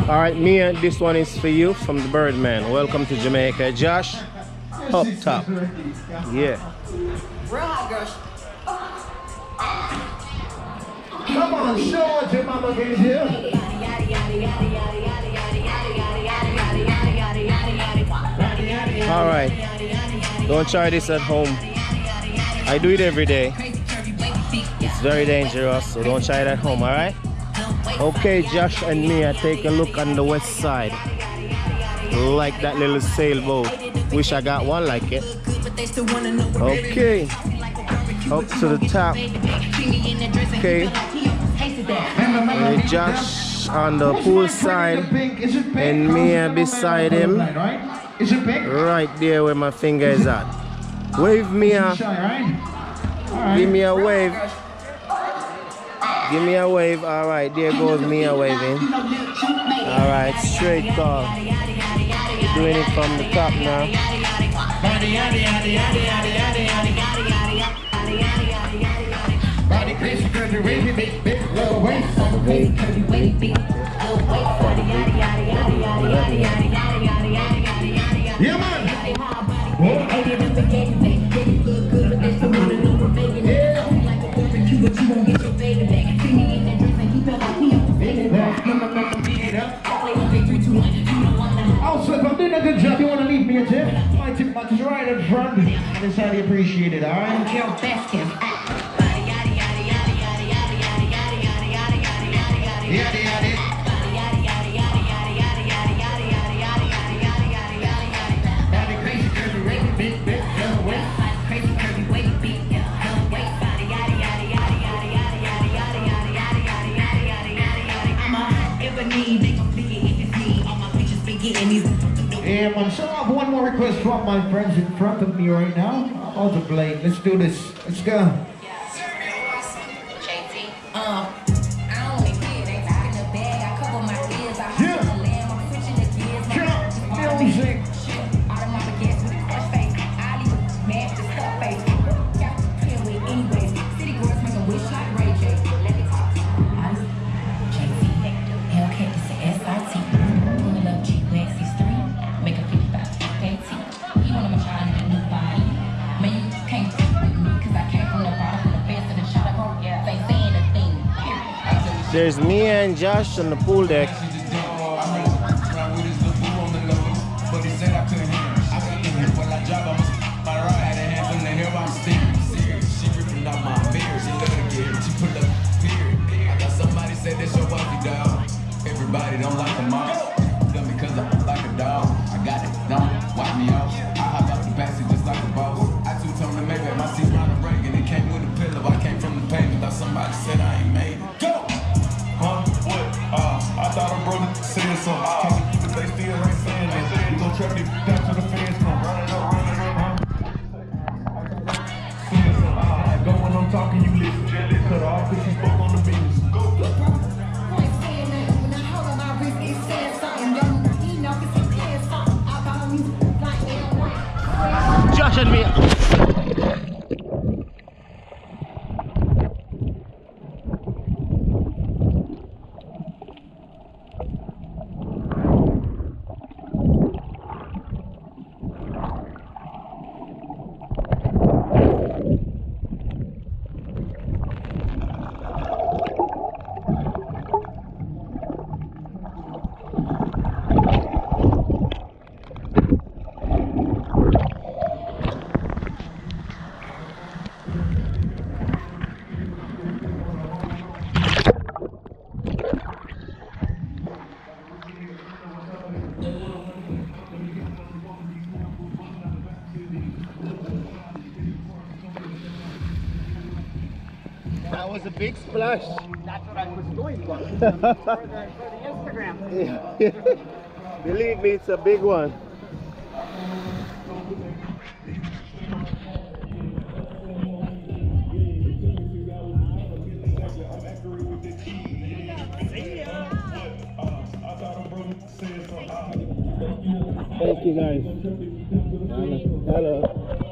Alright, Mia, this one is for you from the Birdman. Welcome to Jamaica. Josh, up top. Yeah. Real hot girls. Come on, show what your mama can do. Alright, don't try this at home. I do it every day. It's very dangerous, so don't try it at home, alright? Okay, Josh and Mia, take a look on the west side. Like that little sailboat. Wish I got one like it. Okay, up to the top. Okay, Josh on the pool side and Mia beside him. Right there where my finger is at. Wave, Mia. Give me a wave. Give me a wave. Alright, there goes Mia waving. Alright, straight call. Doing it from the top now. Yeah, man. Also, if I'm doing a good job, you want to leave me a tip? My tip box is right in front. And it's highly appreciated, alright? Yeah, man, so I have one more request from my friends in front of me right now. All the blade. Let's do this. Let's go. There's Mia and Josh on the pool deck. Everybody don't like them all. Because I like a dog. I got it. Don't wipe me off. I hop out the backseat just like a boss. I two-toned the Maybach. My seat's round the break and it came with a pillow. I came from the pavement. Thought somebody said I ain't made it. Go! Huh? What? I thought a brother said something. But they still ain't saying that. You gon' trap it down to the fence. Run it up, run it up. Go when I'm talking, you listen. Cut off cause you spoke on the business. Go. Josh and Mia. That was a big splash. That's what I was going for. For the Instagram. Yeah. Believe me, it's a big one. Thank you guys. Hello.